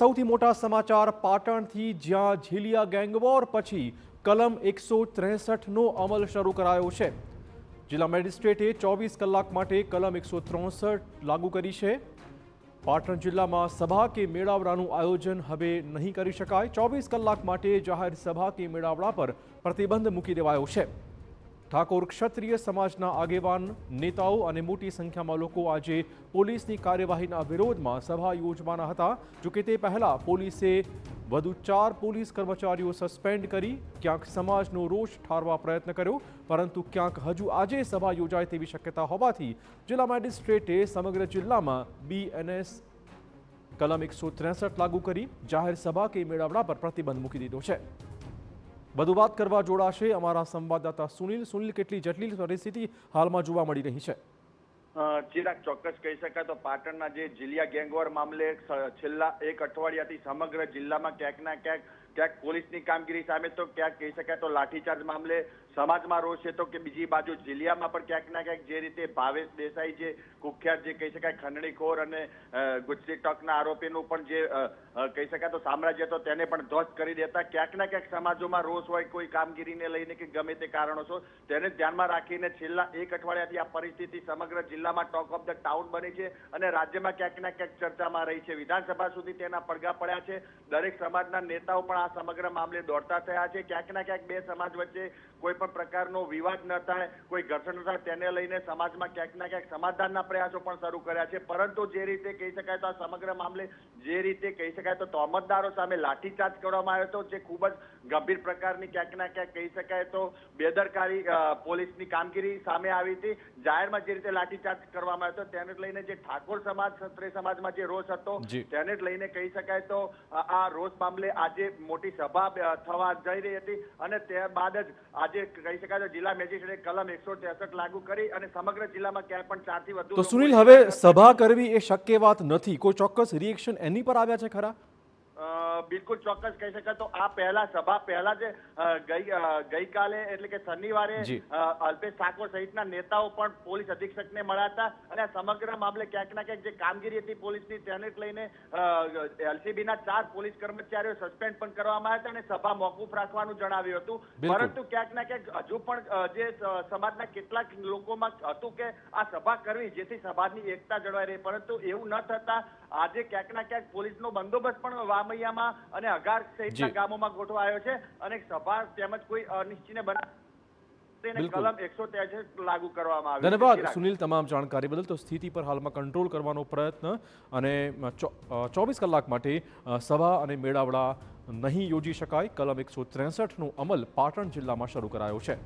સૌથી મોટા સમાચાર પાટણથી, જ્યાં ઝીલિયા ગેંગવોર પછી કલમ 163નો અમલ શરૂ કરાયો છે। જિલ્લા મેજિસ્ટ્રેટે 24 કલાક માટે કલમ 163 લાગુ કરી છે। પાટણ જિલ્લામાં સભા કે મેળાવડાનું આયોજન હવે નહીં કરી શકાય। 24 કલાક માટે જાહેર સભા કે મેળાવડા પર પ્રતિબંધ મૂકી દેવાયો છે। ઠાકોર ક્ષત્રિય સમાજના આગેવાન નેતાઓ અને મોટી સંખ્યામાં લોકો આજે પોલીસની કાર્યવાહીના વિરોધમાં સભા યોજવાના હતા। જોકે તે પહેલા પોલીસે વધુ 4 પોલીસ કર્મચારીઓ સસ્પેન્ડ કરી ક્યાંક સમાજનો રોષ ઠારવા પ્રયત્ન કર્યો, પરંતુ ક્યાંક હજુ આજે સભા યોજાય તેવી શક્યતા હોવાથી જિલ્લા મેજિસ્ટ્રેટે સમગ્ર જિલ્લામાં BNS કલમ 163 લાગુ કરી જાહેર સભા કે મેળાવડા પર પ્રતિબંધ મૂકી દીધો છે। વધુ વાત કરવા જોડાશે અમારા સંવાદદાતા સુનિલ। સુનિલ, કેટલી જટિલ પરિસ્થિતિ હાલમાં જોવા મળી રહી છે? ચિરાગ, ચોક્કસ કહી શકાય તો પાટણના જે ઝીલિયા ગેંગવોર મામલે છેલ્લા એક અઠવાડિયાથી સમગ્ર જિલ્લામાં ક્યાંક પોલીસની કામગીરી સામે તો ક્યાંક કહી શકાય તો લાઠીચાર્જ મામલે સમાજમાં રોષ છે, તો કે બીજી બાજુ ઝીલિયામાં પણ ક્યાંક ના ક્યાંક જે રીતે ભાવેશ દેસાઈ જે કુખ્યાત જે કહી શકાય ખંડણીખોર અને ગુજસી ટકના આરોપીનું પણ જે કહી શકાય તો સામ્રાજ્ય તો તેને પણ ધ્વસ્ત કરી દેતા ક્યાંક ના ક્યાંક સમાજોમાં રોષ હોય કોઈ કામગીરીને લઈને કે ગમે તે કારણોસર તેને ધ્યાનમાં રાખીને છેલ્લા એક અઠવાડિયાથી આ પરિસ્થિતિ સમગ્ર જિલ્લામાં ટોક ઓફ ધ ટાઉન બની છે અને રાજ્યમાં ક્યાંક ના ક્યાંક ચર્ચામાં રહી છે। વિધાનસભા સુધી તેના પડઘા પડ્યા છે। દરેક સમાજના નેતાઓ પણ આ સમગ્ર મામલે દોડતા થયા છે। ક્યાંક ના ક્યાંક બે સમાજ વચ્ચે કોઈ પણ પ્રકારનો વિવાદ ન થાય, કોઈ ઘર્ષણ ન થાય તેને લઈને સમાજમાં ક્યાંક ના ક્યાંક સમાધાનના પ્રયાસો પણ શરૂ કર્યા છે। પરંતુ જે રીતે કહી શકાય તો આ સમગ્ર મામલે જે રીતે કહી શકાય તો તહોમતદારો સામે લાઠીચાર્જ કરવામાં આવ્યો હતો, જે ખૂબ જ ગંભીર પ્રકારની ક્યાંક ના ક્યાંક કહી શકાય તો બેદરકારી પોલીસની કામગીરી સામે આવી હતી। જાહેરમાં જે રીતે લાઠીચાર્જ કરવામાં આવ્યો હતો તેને લઈને જે ઠાકોર સમાજ ક્ષત્રિય સમાજમાં જે રોષ હતો તેને જ લઈને કહી શકાય તો આ રોષ મામલે આજે મોટી સભા થવા જઈ રહી હતી અને ત્યારબાદ જ આજે કહી શકાય તો જિલ્લા મેજિસ્ટ્રેટે કલમ 163 લાગુ કરી અને સમગ્ર જિલ્લામાં ક્યાંય પણ 4 થી વધુ તો સુનિલ, હવે સભા કરવી એ શક્ય વાત નથી। કોઈ ચોક્કસ રિએક્શન એની પર આવ્યા છે ખરા? બિલકુલ ચોક્કસ કહી શકાય તો આ પહેલા સભા પહેલા જ ગઈકાલે એટલે કે શનિવારે અલ્પેશ ઠાકોર સહિતના નેતાઓ પણ પોલીસ અધિક્ષકને મળ્યા હતા અને આ સમગ્ર મામલે ક્યાંક ના ક્યાંક જે કામગીરી હતી પોલીસની તેને લઈને LCBના 4 પોલીસ કર્મચારીઓ સસ્પેન્ડ પણ કરવામાં આવ્યા હતા અને સભા મોકૂફ રાખવાનું જણાવ્યું હતું। પરંતુ ક્યાંક ના ક્યાંક હજુ પણ જે સમાજના કેટલાક લોકોમાં હતું કે આ સભા કરવી જેથી સમાજની એકતા જળવાઈ રહે, પરંતુ એવું ન થતા આજે ક્યાંક ના ક્યાંક પોલીસનો બંદોબસ્ત પણ વામૈયામાં અને અગાર સહિતના ગામોમાં ગોઠવાયો છે અને સભા તેમજ કોઈ અનિશ્ચિત કલમ 163 લાગુ કરવામાં આવ્યું છે। ધન્યવાદ સુનિલ તમામ જાણકારી બદલ। તો સ્થિતિ પર હાલમાં કંટ્રોલ કરવાનો પ્રયત્ન અને 24 કલાક માટે સભા અને મેળાવડા નહીં યોજી શકાય, કલમ 163નો અમલ પાટણ જિલ્લામાં શરૂ કરાયો છે।